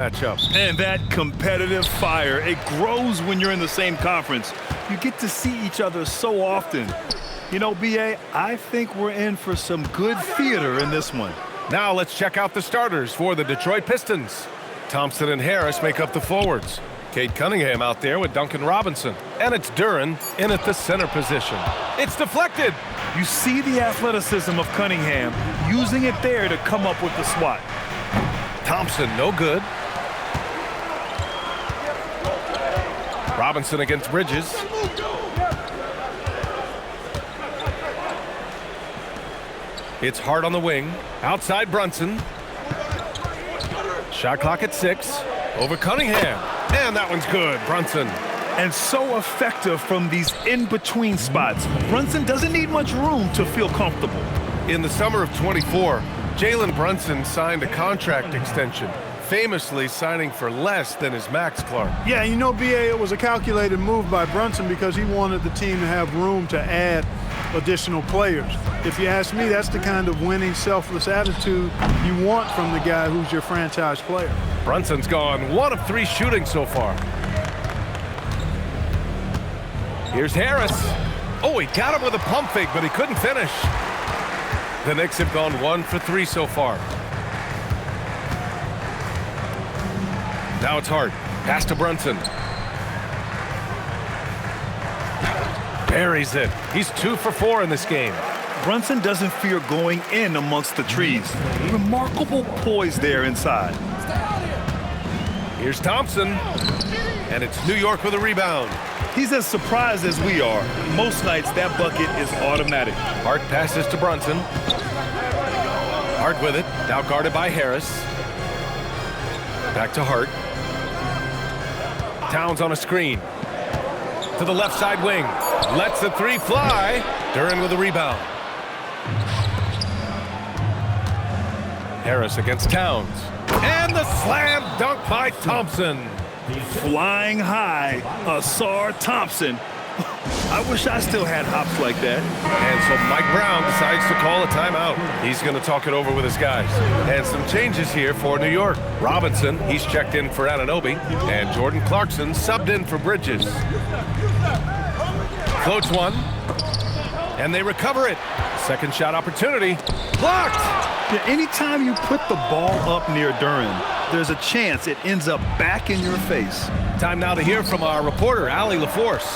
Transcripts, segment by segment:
matchup. And that competitive fire, it grows when you're in the same conference. You get to see each other so often. You know, BA, I think we're in for some good theater in this one. Now let's check out the starters for the Detroit Pistons. Thompson and Harris make up the forwards. Cade Cunningham out there with Duncan Robinson. And it's Duren in at the center position. It's deflected. You see the athleticism of Cunningham, using it there to come up with the swat. Thompson, no good. Robinson against Bridges. It's Hart on the wing. Outside Brunson. Shot clock at 6. Over Cunningham. And that one's good. Brunson. And so effective from these in-between spots. Brunson doesn't need much room to feel comfortable. In the summer of 24, Jalen Brunson signed a contract extension, famously signing for less than his max, Clark. Yeah, you know, BA, it was a calculated move by Brunson because he wanted the team to have room to add additional players. If you ask me, that's the kind of winning, selfless attitude you want from the guy who's your franchise player. Brunson's gone 1 of 3 shooting so far. Here's Harris. Oh, he got him with a pump fake, but he couldn't finish. The Knicks have gone 1 for 3 so far. Now it's Hart. Pass to Brunson. Buries it. He's 2 for 4 in this game. Brunson doesn't fear going in amongst the trees. Remarkable poise there inside. Here's Thompson. And it's New York with a rebound. He's as surprised as we are. Most nights, that bucket is automatic. Hart passes to Brunson. Hart with it. Now guarded by Harris. Back to Hart. Towns on a screen. To the left side wing. Lets the 3 fly. Duren with a rebound. Harris against Towns. And the slam dunk by Thompson. Flying high, Asar Thompson. I wish I still had hops like that. And so Mike Brown decides to call a timeout. He's going to talk it over with his guys. And some changes here for New York. Robinson, he's checked in for Anunoby. And Jordan Clarkson subbed in for Bridges. Floats one. And they recover it. Second shot opportunity. Blocked! Yeah, anytime you put the ball up near Duren, there's a chance it ends up back in your face. Time now to hear from our reporter, Allie LaForce.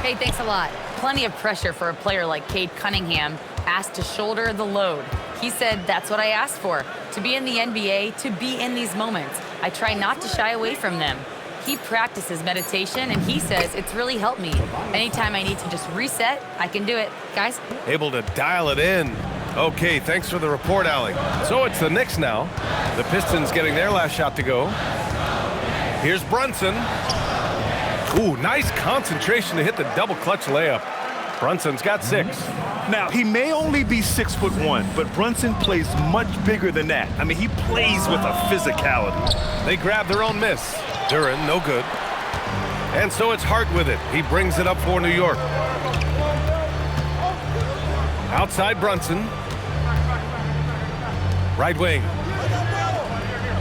Hey, thanks a lot. Plenty of pressure for a player like Cade Cunningham, asked to shoulder the load. He said, that's what I asked for, to be in the NBA, to be in these moments. I try not to shy away from them. He practices meditation, and he says it's really helped me. Anytime I need to just reset, I can do it. Guys? Able to dial it in. Okay, thanks for the report, Allie. So it's the Knicks now. The Pistons getting their last shot to go. Here's Brunson. Ooh, nice concentration to hit the double clutch layup. Brunson's got 6. Now, he may only be 6'1", but Brunson plays much bigger than that. I mean, he plays with a physicality. They grab their own miss. Duren, no good. And so it's Hart with it. He brings it up for New York. Outside Brunson. Right wing.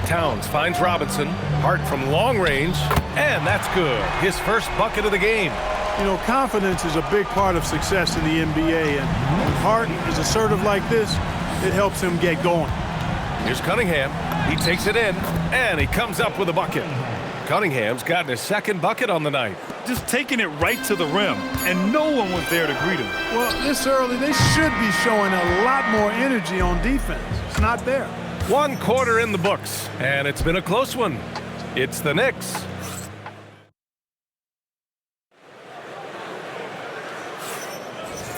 Towns finds Robinson. Hart from long range. And that's good. His first bucket of the game. You know, confidence is a big part of success in the NBA, and when Hart is assertive like this, it helps him get going. Here's Cunningham. He takes it in, and he comes up with a bucket. Cunningham's gotten his second bucket on the night. Just taking it right to the rim, and no one was there to greet him. Well, this early, they should be showing a lot more energy on defense. It's not there. 1 quarter in the books, and it's been a close one. It's the Knicks.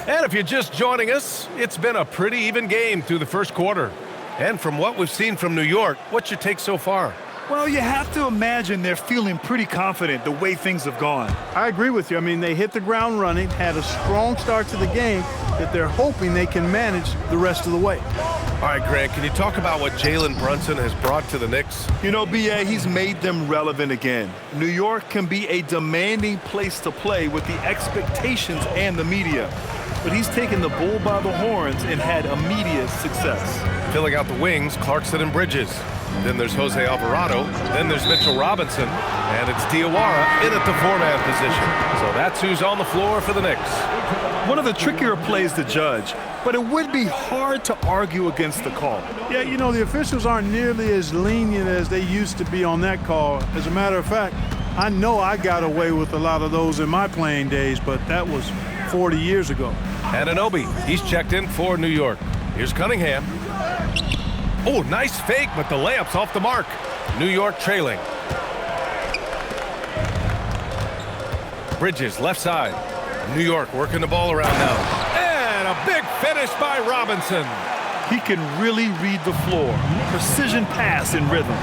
And if you're just joining us, it's been a pretty even game through the first quarter. And from what we've seen from New York, what's your take so far? Well, you have to imagine they're feeling pretty confident the way things have gone. I agree with you. I mean, they hit the ground running, had a strong start to the game that they're hoping they can manage the rest of the way. All right, Grant, can you talk about what Jalen Brunson has brought to the Knicks? You know, BA, he's made them relevant again. New York can be a demanding place to play with the expectations and the media. But he's taken the bull by the horns and had immediate success. Filling out the wings, Clarkson and Bridges. Then there's Jose Alvarado. Then there's Mitchell Robinson. And it's Diawara in at the four-man position. So that's who's on the floor for the Knicks. One of the trickier plays to judge, but it would be hard to argue against the call. Yeah, you know, the officials aren't nearly as lenient as they used to be on that call. As a matter of fact, I know I got away with a lot of those in my playing days, but that was 40 years ago. Anunoby, he's checked in for New York. Here's Cunningham. Oh, nice fake, but the layup's off the mark. New York trailing. Bridges, left side. New York working the ball around now. And a big finish by Robinson. He can really read the floor. Precision pass in rhythm.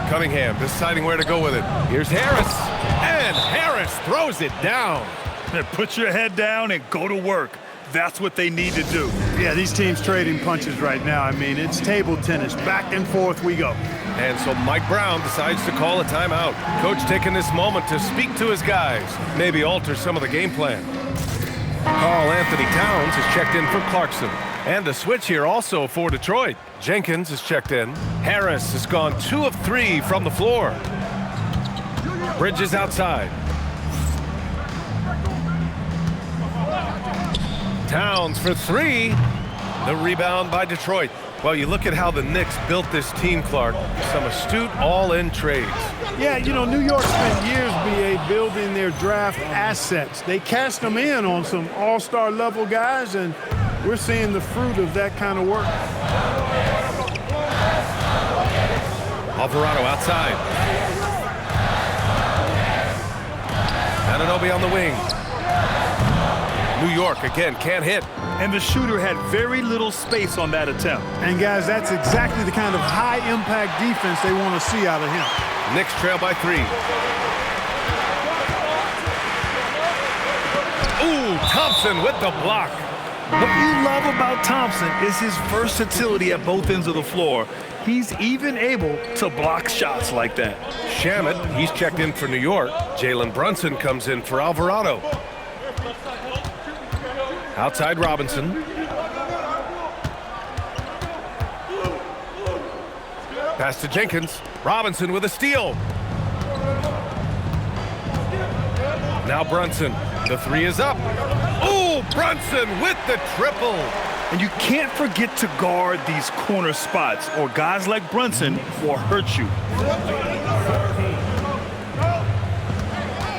Cunningham deciding where to go with it. Here's Harris. And Harris throws it down. Put your head down and go to work. That's what they need to do. Yeah, these teams trading punches right now. I mean, it's table tennis. Back and forth we go. And so Mike Brown decides to call a timeout. Coach taking this moment to speak to his guys, maybe alter some of the game plan. Karl Anthony Towns is checked in for Clarkson. And a switch here also for Detroit. Jenkins is checked in. Harris has gone 2 of 3 from the floor. Bridges outside. Towns for 3. The rebound by Detroit. Well, you look at how the Knicks built this team, Clark. Some astute all-in trades. Yeah, you know, New York spent years, BA, building their draft assets. They cast them in on some all-star level guys, and we're seeing the fruit of that kind of work. Alvarado outside. Anunoby on the wing. New York again can't hit. And the shooter had very little space on that attempt. And guys, that's exactly the kind of high-impact defense they want to see out of him. Knicks trail by 3. Ooh, Thompson with the block. What you love about Thompson is his versatility at both ends of the floor. He's even able to block shots like that. Shamet, he's checked in for New York. Jalen Brunson comes in for Alvarado. Outside Robinson. Pass to Jenkins. Robinson with a steal. Now Brunson. The 3 is up. Ooh, Brunson with the triple. And you can't forget to guard these corner spots, or guys like Brunson will hurt you.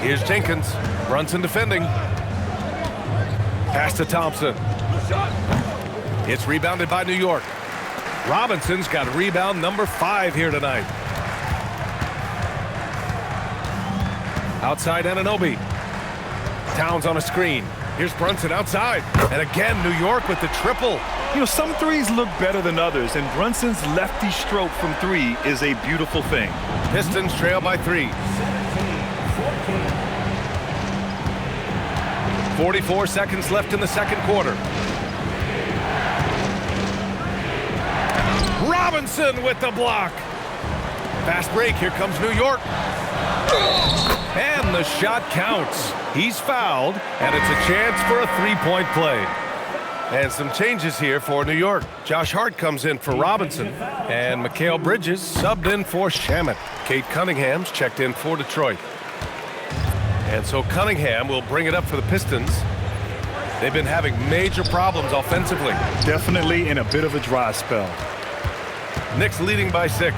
Here's Jenkins. Brunson defending. Pass to Thompson. It's rebounded by New York. Robinson's got rebound number 5 here tonight. Outside Anunoby. Towns on a screen. Here's Brunson outside. And again, New York with the triple. You know, some threes look better than others, and Brunson's lefty stroke from 3 is a beautiful thing. Pistons trail by 3. 44 seconds left in the second quarter. Robinson with the block. Fast break. Here comes New York. And the shot counts. He's fouled, and it's a chance for a three-point play. And some changes here for New York. Josh Hart comes in for Robinson, and Mikal Bridges subbed in for Shamet. Kate Cunningham's checked in for Detroit. And so Cunningham will bring it up for the Pistons. They've been having major problems offensively. Definitely in a bit of a dry spell. Knicks leading by 6.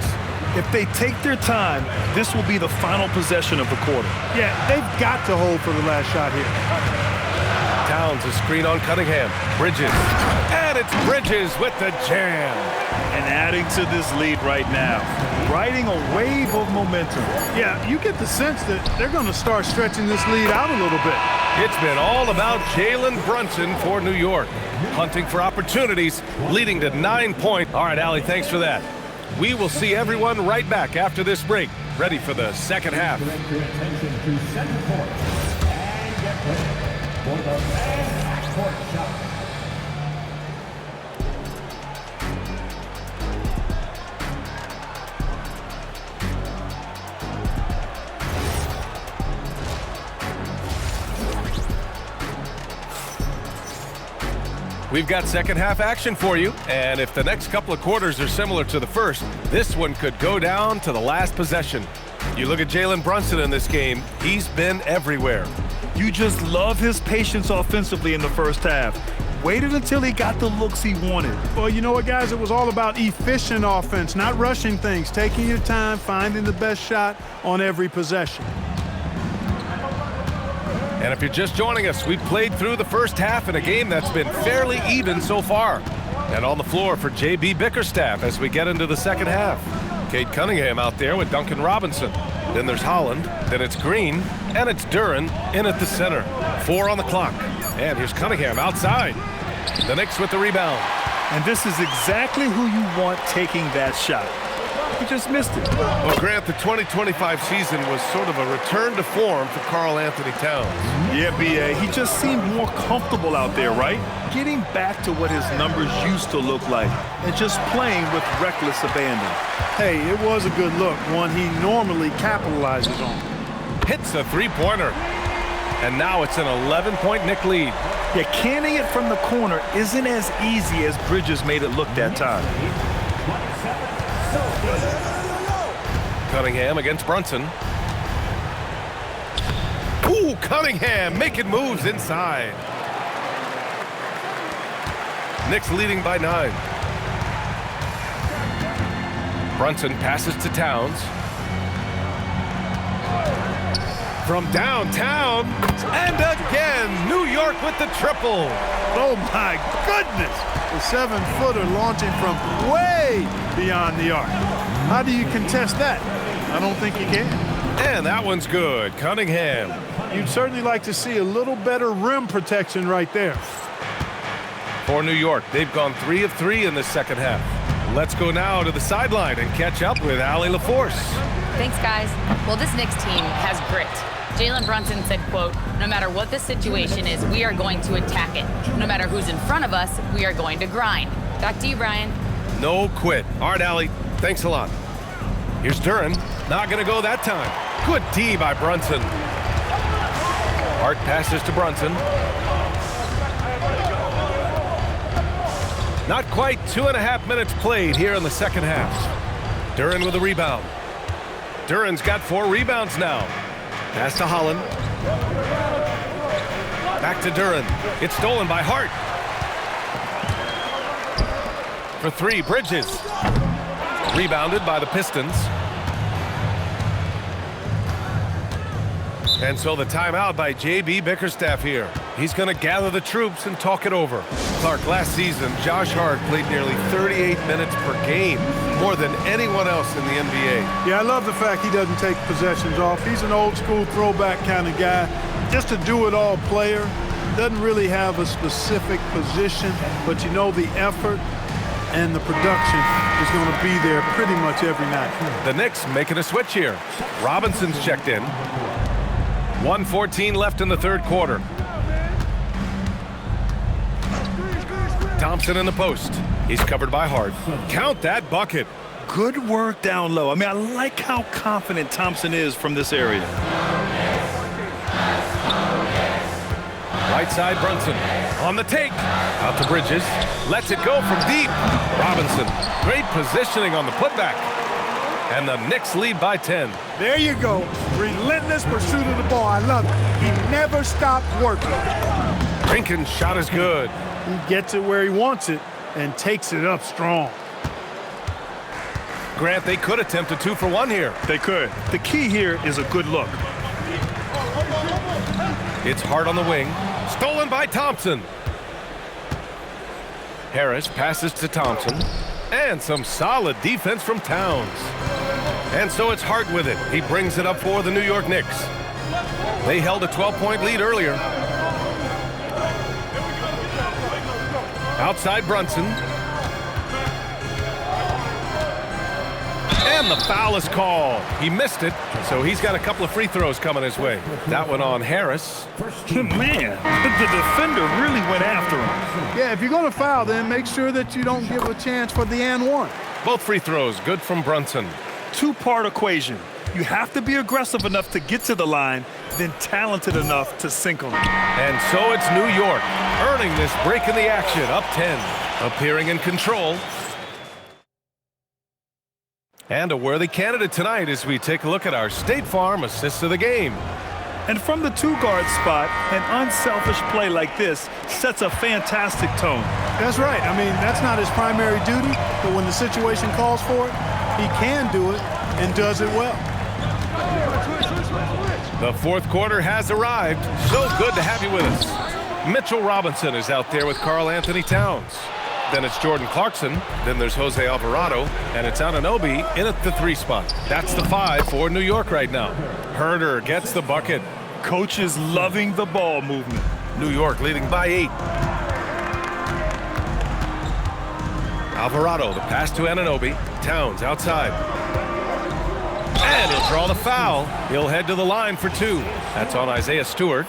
If they take their time, this will be the final possession of the quarter. Yeah, they've got to hold for the last shot here. Towns, a screen on Cunningham. Bridges. And it's Bridges with the jam. And adding to this lead right now, riding a wave of momentum. Yeah, you get the sense that they're going to start stretching this lead out a little bit. It's been all about Jalen Brunson for New York. Hunting for opportunities, leading to 9 points. All right, Allie, thanks for that. We will see everyone right back after this break, ready for the second half. Direct your attention to center court and get ready for the backcourt shot. We've got second half action for you, and if the next couple of quarters are similar to the first, this one could go down to the last possession. You look at Jalen Brunson in this game, he's been everywhere. You just love his patience offensively in the first half. Waited until he got the looks he wanted. Well, you know what, guys? It was all about efficient offense, not rushing things, taking your time, finding the best shot on every possession. And if you're just joining us, we've played through the first half in a game that's been fairly even so far. And on the floor for J.B. Bickerstaff as we get into the second half. Cade Cunningham out there with Duncan Robinson. Then there's Holland, then it's Green, and it's Duren in at the center. 4 on the clock. And here's Cunningham outside. The Knicks with the rebound. And this is exactly who you want taking that shot. He just missed it. Well, Grant, the 2025 season was sort of a return to form for Karl Anthony Towns. Yeah, B.A., he just seemed more comfortable out there, right? Getting back to what his numbers used to look like and just playing with reckless abandon. Hey, it was a good look, one he normally capitalizes on. Hits a three-pointer. And now it's an 11-point Knick lead. Yeah, canning it from the corner isn't as easy as Bridges made it look that time. Cunningham against Brunson. Ooh, Cunningham making moves inside. Knicks leading by 9. Brunson passes to Towns. From downtown, and again, New York with the triple. Oh my goodness! The 7-footer launching from way beyond the arc. How do you contest that? I don't think you can. And that one's good, Cunningham. You'd certainly like to see a little better rim protection right there. For New York, they've gone 3 of 3 in the second half. Let's go now to the sideline and catch up with Allie LaForce. Thanks, guys. Well, this Knicks team has grit. Jalen Brunson said, quote, "No matter what the situation is, we are going to attack it. No matter who's in front of us, we are going to grind." Back to you, Brian. No quit. All right, Allie, thanks a lot. Here's Duren. Not going to go that time. Good D by Brunson. Hart passes to Brunson. Not quite 2.5 minutes played here in the second half. Duren with a rebound. Duren's got 4 rebounds now. Pass to Holland. Back to Duren. It's stolen by Hart. For 3, Bridges. Rebounded by the Pistons. And so the timeout by J.B. Bickerstaff here. He's going to gather the troops and talk it over. Clark, last season, Josh Hart played nearly 38 minutes per game, more than anyone else in the NBA. Yeah, I love the fact he doesn't take possessions off. He's an old-school throwback kind of guy. Just a do-it-all player. Doesn't really have a specific position, but you know the effort and the production is going to be there pretty much every night. The Knicks making a switch here. Robinson's checked in. 1:14 left in the third quarter. Thompson in the post. He's covered by Hart. Count that bucket. Good work down low. I mean, I like how confident Thompson is from this area. Right side, Brunson. On the take. Out to Bridges. Lets it go from deep. Robinson. Great positioning on the putback. And the Knicks lead by 10. There you go. Relentless pursuit of the ball. I love it. He never stopped working. Jenkins' shot is good. He gets it where he wants it and takes it up strong. Grant, they could attempt a 2 for 1 here. They could. The key here is a good look. It's Hart on the wing. Stolen by Thompson. Harris passes to Thompson. And some solid defense from Towns. And so it's Hart with it. He brings it up for the New York Knicks. They held a 12-point lead earlier. Outside Brunson. And the foul is called. He missed it, so he's got a couple of free throws coming his way. That one on Harris. Man, the defender really went after him. Yeah, if you're going to foul, then make sure that you don't give a chance for the and one. Both free throws good from Brunson. Two-part equation. You have to be aggressive enough to get to the line, then talented enough to sink them. And so it's New York, earning this break in the action, up 10, appearing in control. And a worthy candidate tonight as we take a look at our State Farm assists of the game. And from the two-guard spot, an unselfish play like this sets a fantastic tone. That's right. I mean, that's not his primary duty, but when the situation calls for it, he can do it and does it well. The fourth quarter has arrived. So good to have you with us. Mitchell Robinson is out there with Karl Anthony Towns. Then it's Jordan Clarkson. Then there's Jose Alvarado. And it's Anunoby in at the 3 spot. That's the 5 for New York right now. Herder gets the bucket. Coach is loving the ball movement. New York leading by 8. Alvarado, the pass to Anunoby. Towns outside. And he'll draw the foul. He'll head to the line for 2. That's on Isaiah Stewart.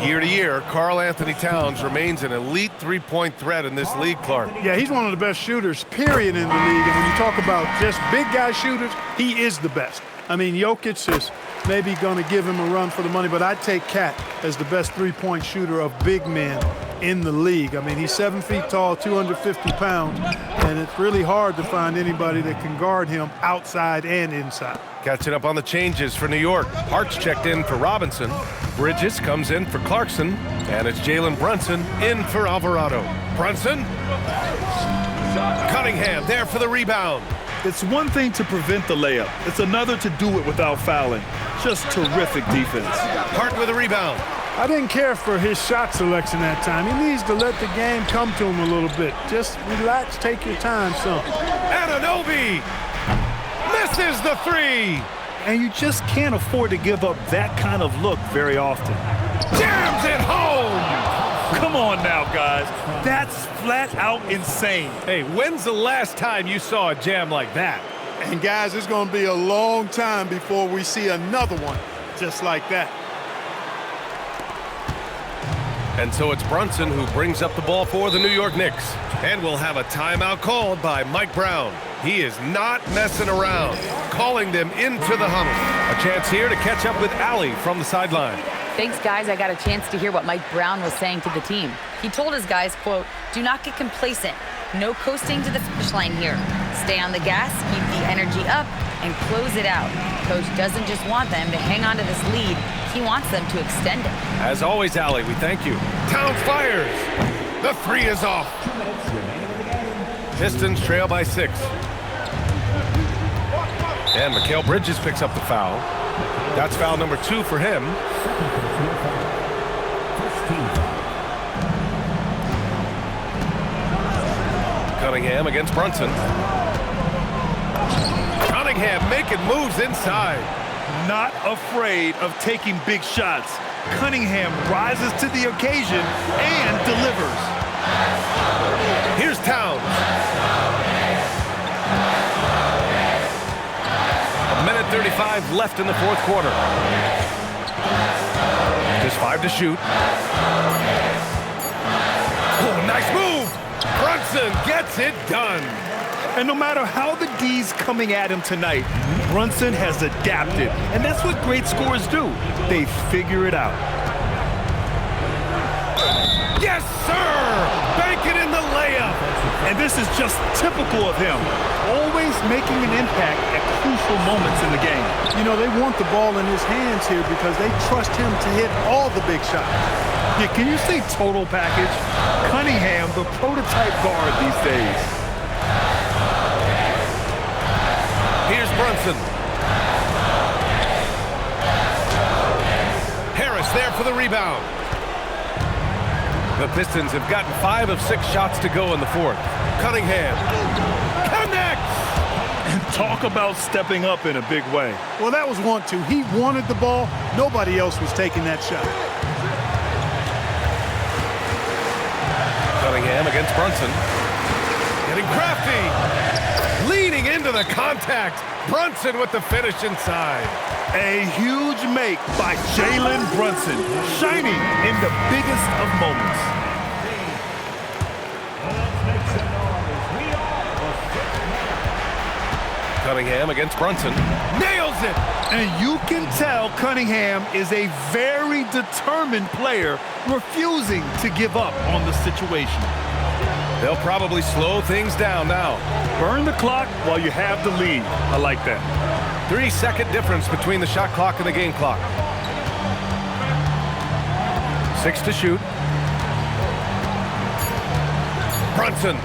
Year to year, Karl Anthony Towns remains an elite three-point threat in this league, Clark. Yeah, he's one of the best shooters, period, in the league. And when you talk about just big guy shooters, he is the best. I mean, Jokic is maybe going to give him a run for the money, but I'd take Cat as the best three-point shooter of big men in the league. I mean, he's 7 feet tall, 250 pounds, and it's really hard to find anybody that can guard him outside and inside. Catching up on the changes for New York. Hart's checked in for Robinson. Bridges comes in for Clarkson, and it's Jalen Brunson in for Alvarado. Brunson. Cunningham there for the rebound. It's one thing to prevent the layup. It's another to do it without fouling. Just terrific defense. Hart with a rebound. I didn't care for his shot selection that time. He needs to let the game come to him a little bit. Just relax, take your time, son. Anunoby misses the 3. And you just can't afford to give up that kind of look very often. Jams it home. Come on now, guys. That's flat out insane. Hey, when's the last time you saw a jam like that? And guys, it's going to be a long time before we see another one just like that. And so it's Brunson who brings up the ball for the New York Knicks. And we'll have a timeout called by Mike Brown. He is not messing around, calling them into the huddle. A chance here to catch up with Allie from the sideline. Thanks, guys. I got a chance to hear what Mike Brown was saying to the team. He told his guys, quote, "Do not get complacent. No coasting to the finish line here. Stay on the gas, keep the energy up, and close it out." Coach doesn't just want them to hang on to this lead. He wants them to extend it. As always, Allie, we thank you. Towns fires. The 3 is off. Pistons trail by 6. And Mikal Bridges picks up the foul. That's foul number 2 for him. Cunningham against Brunson. Cunningham making moves inside. Not afraid of taking big shots. Cunningham rises to the occasion and delivers. Here's Towns. A minute 35 left in the fourth quarter. Just 5 to shoot. Oh, nice move. Brunson gets it done. And no matter how the D's coming at him tonight, Brunson has adapted. And that's what great scorers do. They figure it out. Yes, sir! Bank it in the layup. And this is just typical of him. Always making an impact at crucial moments in the game. You know, they want the ball in his hands here because they trust him to hit all the big shots. Yeah, can you say total package? Cunningham, the prototype guard these days. Here's Brunson. Harris there for the rebound. The Pistons have gotten 5 of 6 shots to go in the fourth. Cunningham connects! And talk about stepping up in a big way. Well, that was 1-2. He wanted the ball. Nobody else was taking that shot. Cunningham against Brunson. Getting crafty. Leaning into the contact. Brunson with the finish inside. A huge make by Jalen Brunson, shining in the biggest of moments. Cunningham against Brunson. Nails it! And you can tell Cunningham is a very determined player, refusing to give up on the situation. They'll probably slow things down now. Burn the clock while you have the lead. I like that. 3-second difference between the shot clock and the game clock. 6 to shoot. Brunson.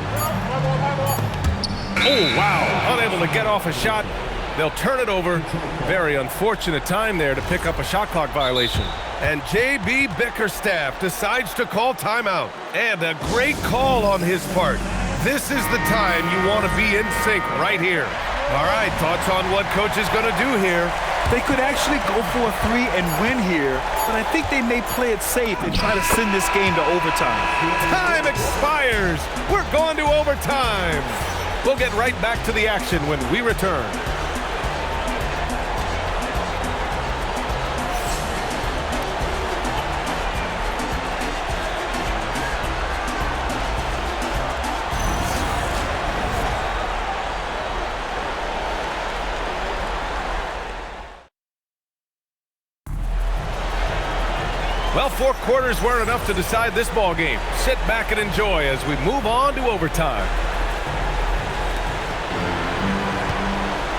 Oh, wow. Unable to get off a shot. They'll turn it over. Very unfortunate time there to pick up a shot clock violation. And J.B. Bickerstaff decides to call timeout. And a great call on his part. This is the time you want to be in sync right here. All right, thoughts on what coach is going to do here? They could actually go for a 3 and win here, but I think they may play it safe and try to send this game to overtime. Time expires. We're going to overtime. We'll get right back to the action when we return. Well, 4 quarters weren't enough to decide this ball game. Sit back and enjoy as we move on to overtime.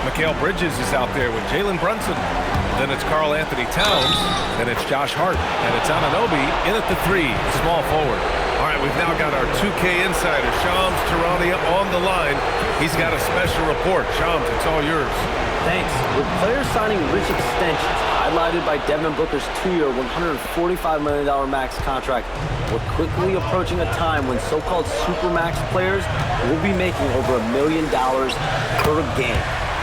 Mikal Bridges is out there with Jalen Brunson. Then it's Karl Anthony Towns. Then it's Josh Hart. And it's Anunoby in at the 3, small forward. All right, we've now got our 2K insider, Shams Charania, on the line. He's got a special report. Shams, it's all yours. Thanks. With players signing rich extensions, highlighted by Devin Booker's 2-year, $145 million max contract, we're quickly approaching a time when so-called supermax players will be making over $1 million per game.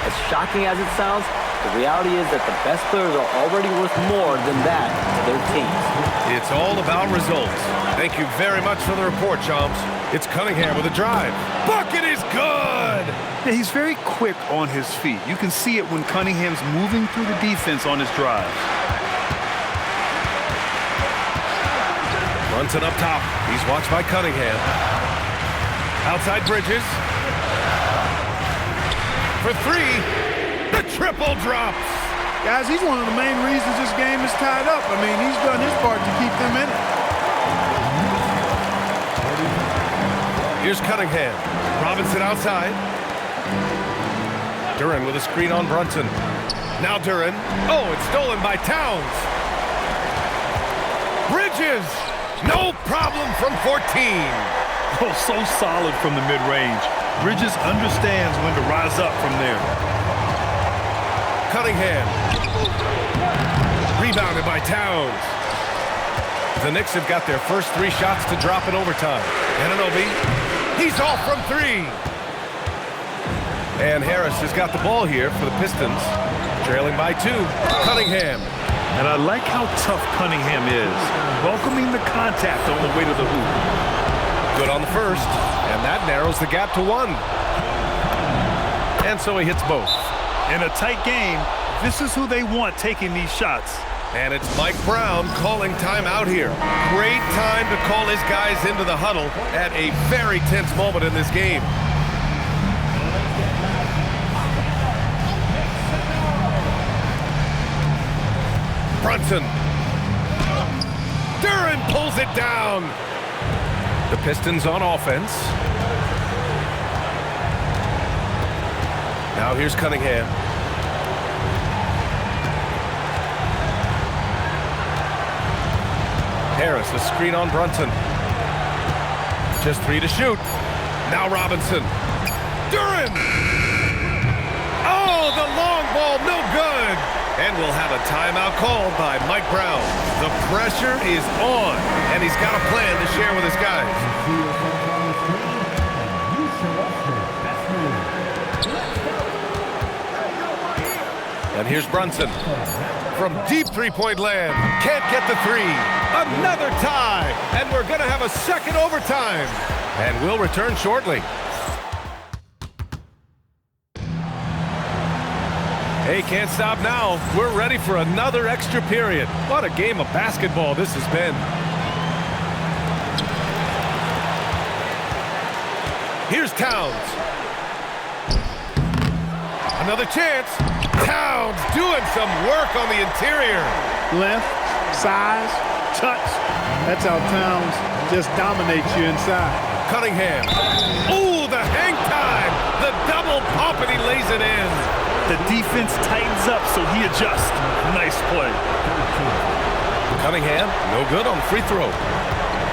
As shocking as it sounds, the reality is that the best players are already worth more than that to their teams. It's all about results. Thank you very much for the report, Shams. It's Cunningham with a drive. Bucket is good! Yeah, he's very quick on his feet. You can see it when Cunningham's moving through the defense on his drive. Brunson up top. He's watched by Cunningham. Outside Bridges. For 3. The triple drops. Guys, he's one of the main reasons this game is tied up. I mean, he's done his part to keep them in it. Here's Cunningham. Robinson outside. Duren with a screen on Brunson. Now Duren. Oh, it's stolen by Towns. Bridges. No problem from 14. Oh, so solid from the mid-range. Bridges understands when to rise up from there. Cunningham. Rebounded by Towns. The Knicks have got their first 3 shots to drop in overtime. Anunoby. He's off from 3. And Harris has got the ball here for the Pistons. Trailing by 2. Cunningham. And I like how tough Cunningham is, welcoming the contact on the way to the hoop. Good on the first, and that narrows the gap to 1. And so he hits both. In a tight game, this is who they want taking these shots. And it's Mike Brown calling timeout here. Great time to call his guys into the huddle at a very tense moment in this game. Brunson. Duren pulls it down. The Pistons on offense. Now here's Cunningham. Harris, a screen on Brunson. Just 3 to shoot. Now Robinson. Duren! Oh, the long ball, no good. And we'll have a timeout called by Mike Brown. The pressure is on, and he's got a plan to share with his guys. And here's Brunson. From deep three-point land, can't get the 3. Another tie, and we're going to have a second overtime. And we'll return shortly. Hey, can't stop now. We're ready for another extra period. What a game of basketball this has been. Here's Towns. Another chance. Towns doing some work on the interior. Length, size, touch. That's how Towns just dominates you inside. Cunningham. Ooh, the hang time. The double pump, and he lays it in. The defense tightens up, so he adjusts. Nice play. Cunningham, no good on the free throw.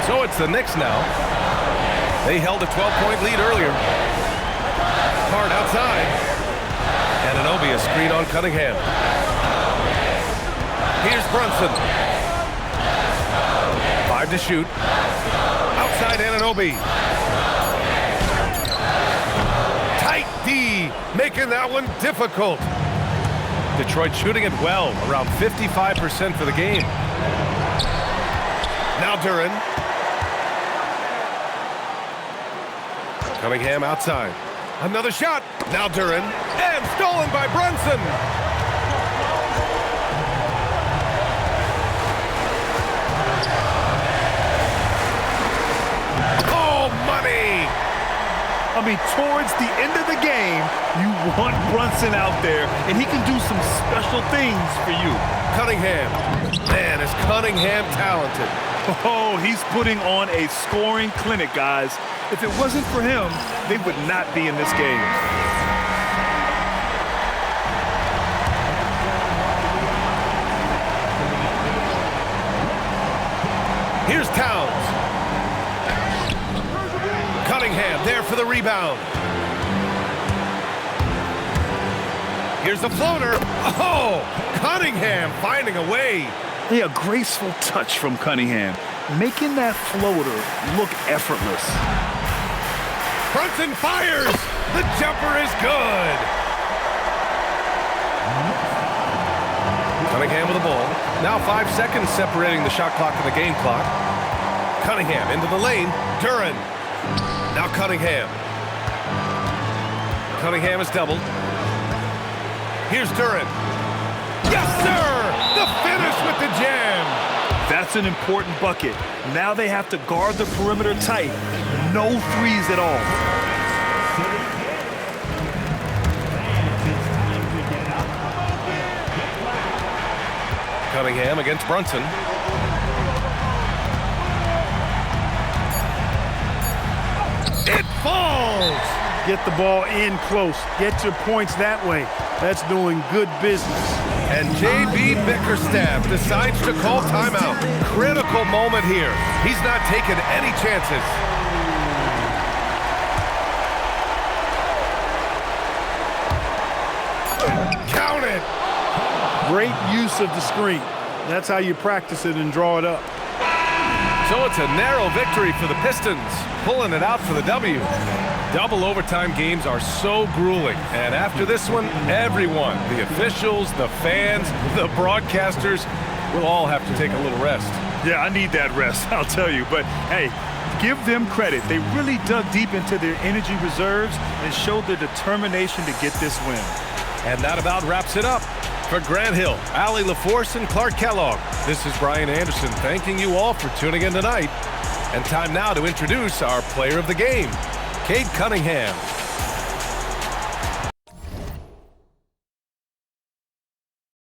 So it's the Knicks now. They held a 12-point lead earlier. Hard outside. And a screen on Cunningham. Here's Brunson. 5 to shoot. Outside Anunoby. Tight D, making that one difficult. Detroit shooting it well, around 55% for the game. Now Duran. Cunningham outside. Another shot. Now Duran. And stolen by Brunson. Oh, money. I mean, towards the end of the game, you want Brunson out there, and he can do some special things for you. Cunningham. Man, is Cunningham talented. Oh, he's putting on a scoring clinic, guys. If it wasn't for him, they would not be in this game. Here's Towns. Cunningham there for the rebound. Here's the floater. Oh, Cunningham finding a way. Yeah, a graceful touch from Cunningham, making that floater look effortless. Brunson fires. The jumper is good. Cunningham with the ball. Now 5 seconds separating the shot clock and the game clock. Cunningham into the lane. Duran. Now Cunningham. Cunningham is doubled. Here's Duran. Yes, sir! The finish with the jam. That's an important bucket. Now they have to guard the perimeter tight. No threes at all. Cunningham against Brunson. It falls! Get the ball in close. Get your points that way. That's doing good business. And J.B. Bickerstaff decides to call timeout. Critical moment here. He's not taking any chances. Count it! Great use of the screen. That's how you practice it and draw it up. So it's a narrow victory for the Pistons, pulling it out for the W. Double overtime games are so grueling, and after this one, everyone, the officials, the fans, the broadcasters, will all have to take a little rest. Yeah, I need that rest, I'll tell you. But, hey, give them credit. They really dug deep into their energy reserves and showed their determination to get this win. And that about wraps it up. For Grant Hill, Allie LaForce, and Clark Kellogg, this is Brian Anderson thanking you all for tuning in tonight. And time now to introduce our player of the game, Cade Cunningham.